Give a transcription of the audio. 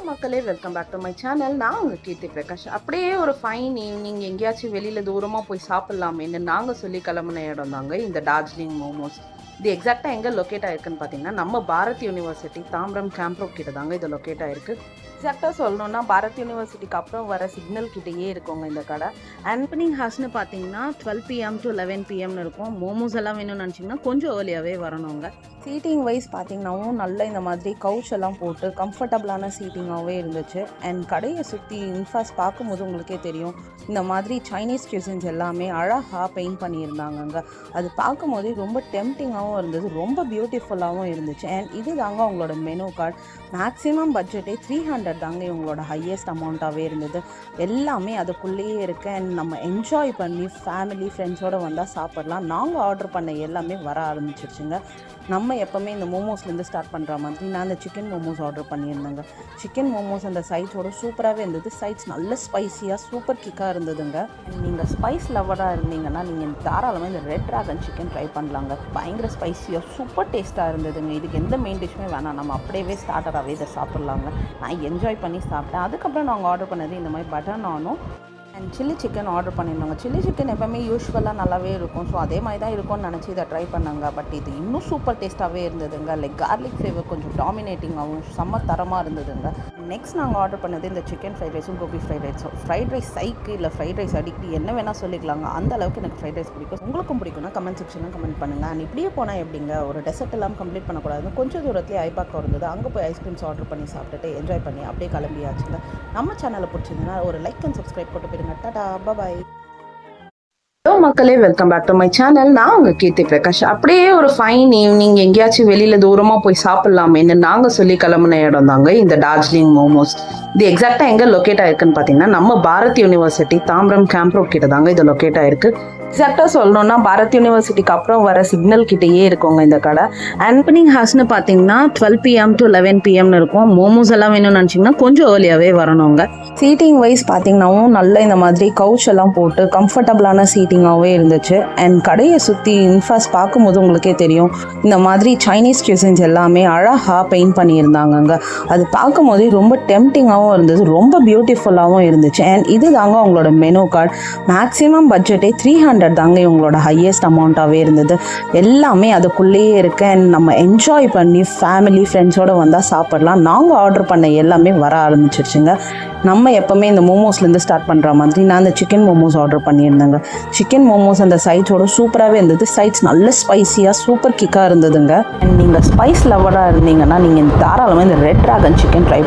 மக்களே welcome back to my channel. நான் உங்கள் கீர்த்தி பிரகாஷ். அப்படியே ஒரு ஃபைன் ஈவினிங் எங்கேயாச்சும் வெளியில் தூரமாக போய் சாப்பிட்லாமேன்னு நாங்கள் சொல்லி கிளம்புன இடம் தாங்க இந்த டார்ஜிலிங் மோமோஸ். இது எக்ஸாக்டாக எங்கே லொக்கேட் ஆகிருக்குன்னு பார்த்தீங்கன்னா நம்ம Bharat university Tambaram camp road கிட்ட தாங்க இது லொக்கேட் ஆகிருக்கு. எக்ஸாக்டாக சொல்லணுன்னா பாரத் யூனிவர்சிட்டிக்கு அப்புறம் வர சிக்னல் கிட்டேயே இருக்குங்க இந்த கடை. ஓப்பனிங் ஹார்ஸ்னு பார்த்தீங்கன்னா 12 PM to 11 PM இருக்கும். மோமோஸ் எல்லாம் வேணும்னு நினச்சிங்கன்னா கொஞ்சம் ஏர்லியாகவே வரணுங்க. சீட்டிங் வைஸ் பார்த்தீங்கன்னாவும் நல்ல இந்த மாதிரி கவுச் எல்லாம் போட்டு கம்ஃபர்டபுளான சீட்டிங்காகவே இருந்துச்சு. அண்ட் கடையை சுற்றி இன்ஃபாஸ்ட் பார்க்கும்போது உங்களுக்கே தெரியும் இந்த மாதிரி சைனீஸ் கியூசின்ஸ் எல்லாமே அழகாக பெயிண்ட் பண்ணியிருந்தாங்கங்க. அது பார்க்கும்போதே ரொம்ப டெம்டிங்காகவும் இருந்தது, ரொம்ப பியூட்டிஃபுல்லாகவும் இருந்துச்சு. அண்ட் இது தாங்க அவங்களோட மெனு கார்டு. மேக்ஸிமம் பட்ஜெட்டே 300 தாங்க இவங்களோட ஹையஸ்ட் அமௌண்ட்டாகவே இருந்தது. எல்லாமே அதுக்குள்ளேயே இருக்குது. அண்ட் நம்ம என்ஜாய் பண்ணி ஃபேமிலி ஃப்ரெண்ட்ஸோடு வந்தால் சாப்பிட்லாம். நாங்கள் ஆர்டர் பண்ண எல்லாமே வர ஆரம்பிச்சிருச்சுங்க. நம்ம எப்போவுமே இந்த மோமோஸ்லேருந்து ஸ்டார்ட் பண்ணுற மாதிரி நான் அந்த சிக்கன் மோமோஸ் ஆர்டர் பண்ணியிருந்தேங்க. சிக்கன் மோமோஸ் அந்த சைட்ஸோட சூப்பராகவே இருந்தது. சைட்ஸ் நல்ல ஸ்பைஸியாக சூப்பர் கிக்காக இருந்ததுங்க. நீங்கள் ஸ்பைஸ் லவராக இருந்தீங்கன்னா நீங்கள் தாராளமாக இந்த ரெட் ட்ராகன் சிக்கன் ட்ரை பண்ணலாங்க. பயங்கர ஸ்பைஸியாக சூப்பர் டேஸ்ட்டாக இருந்ததுங்க. இதுக்கு எந்த மெயின் டிஷ்ஷுமே வேணாம், நம்ம அப்படியே ஸ்டார்டராகவே இதை சாப்பிட்லாங்க. நான் என்ஜாய் பண்ணி சாப்பிட்டேன். அதுக்கப்புறம் நாங்கள் ஆர்டர் பண்ணது இந்த மாதிரி பட்டர் நானும் அண்ட் சில்லி சிக்கன் ஆர்டர் பண்ணியிருந்தாங்க. சில்லி சிக்கன் எப்போவுமே யூஸ்வலாக நல்லாவே இருக்கும். ஸோ அதே மாதிரி தான் இருக்கும்னு நினச்சி இதை ட்ரை பண்ணாங்க. பட் இது இன்னும் சூப்பர் டேஸ்ட்டாகவே இருந்ததுங்க. லைக் கார்லிக் ஃப்ளேவர் கொஞ்சம் டாமினேட்டிங்காகவும் செம்ம தரமாக இருந்ததுங்க. நெக்ஸ்ட் நாங்கள் ஆர்டர் பண்ணது இந்த சிக்கன் ஃப்ரைட் ரைஸும் கோபி ஃப்ரைட் ரைஸும். ஃப்ரைட் ரைஸ் சைக்கு இல்லை ஃப்ரைட் ரைஸ் அடிக்கடி என்ன வேணால் சொல்லிக்கலாங்க. அந்த அளவுக்கு எனக்கு ஃப்ரைட் ரைஸ் பிடிக்கும். உங்களுக்கும் பிடிக்கும்னா கமெண்ட் செக்ஷனில் கமெண்ட் பண்ணுங்கள். அண்ட் இப்படியே போனால் எப்படிங்க ஒரு டெசர்ட் எல்லாம் கம்ப்ளீட் பண்ணக்கூடாது. கொஞ்சம் தூரத்துலேயே ஐபாக்கம் இருந்தது. அங்கே போய் ஐஸ்கிரீம்ஸ் ஆர்டர் பண்ணி சாப்பிட்டுட்டு என்ஜாய் பண்ணி அப்படியே கிளம்பியாச்சுங்க. நம்ம சேனலை பிடிச்சிருந்ததுன்னா ஒரு லைக் அண்ட் சப்ஸ்கிரைப் போட்டு போயிருங்க. Tata bye. ஹலோ மக்களே welcome back to my channel. நான் உங்கள் கீர்த்தி பிரகாஷ். அப்படியே ஒரு ஃபைன் ஈவினிங் எங்கேயாச்சும் வெளியில் தூரமாக போய் சாப்பிட்லாமேன்னு நாங்கள் சொல்லி கிளம்புன இடம் தாங்க இந்த டார்ஜிலிங் மோமோஸ். இது எக்ஸாக்டாக எங்கே லொக்கேட் ஆகிருக்குன்னு பார்த்தீங்கன்னா நம்ம Bharat university Tambaram camp road கிட்ட தாங்க இது லொக்கேட் ஆகிருக்கு. எக்ஸாக்டாக சொல்லணுன்னா பாரத் யூனிவர்சிட்டிக்கு அப்புறம் வர சிக்னல் கிட்டேயே இருக்குங்க இந்த கடை. ஓப்பனிங் ஹார்ஸ்னு பார்த்தீங்கன்னா 12 PM to 11 PM இருக்கும். மோமோஸ் எல்லாம் வேணும்னு நினச்சிங்கன்னா கொஞ்சம் ஏர்லியாகவே வரணுங்க. சீட்டிங் வைஸ் பார்த்தீங்கன்னாவும் நல்ல இந்த மாதிரி கவுச் எல்லாம் போட்டு கம்ஃபர்டபுளான சீட்டிங்காகவே இருந்துச்சு. அண்ட் கடையை சுற்றி இன்ஃபாஸ்ட் பார்க்கும்போது உங்களுக்கே தெரியும் இந்த மாதிரி சைனீஸ் கியூசின்ஸ் எல்லாமே அழகாக பெயிண்ட் பண்ணியிருந்தாங்கங்க. அது பார்க்கும்போதே ரொம்ப டெம்டிங்காகவும் இருந்தது, ரொம்ப பியூட்டிஃபுல்லாகவும் இருந்துச்சு. அண்ட் இது தாங்க அவங்களோட மெனு கார்டு. மேக்ஸிமம் பட்ஜெட்டே 300 தாங்க இவங்களோட ஹையஸ்ட் அமௌண்ட்டாகவே இருந்தது. எல்லாமே அதுக்குள்ளேயே இருக்குது. அண்ட் நம்ம என்ஜாய் பண்ணி ஃபேமிலி ஃப்ரெண்ட்ஸோடு வந்தால் சாப்பிட்லாம். நாங்கள் ஆர்டர் பண்ண எல்லாமே வர ஆரம்பிச்சிருச்சுங்க. நம்ம எப்போவுமே இந்த மோமோஸ்லேருந்து ஸ்டார்ட் பண்ணுற மாதிரி நான் அந்த சிக்கன் மோமோஸ் ஆர்டர் பண்ணியிருந்தேங்க. சிக்கன் மோமோஸ் அந்த சைட்ஸோட சூப்பராகவே இருந்தது. சைட்ஸ் நல்ல ஸ்பைஸியாக சூப்பர் கிக்காக இருந்ததுங்க. அண்ட் நீங்கள் ஸ்பைஸ் லவராக இருந்தீங்கன்னா நீங்கள் தாராளமாக இந்த ரெட் ட்ராகன் சிக்கன் ட்ரை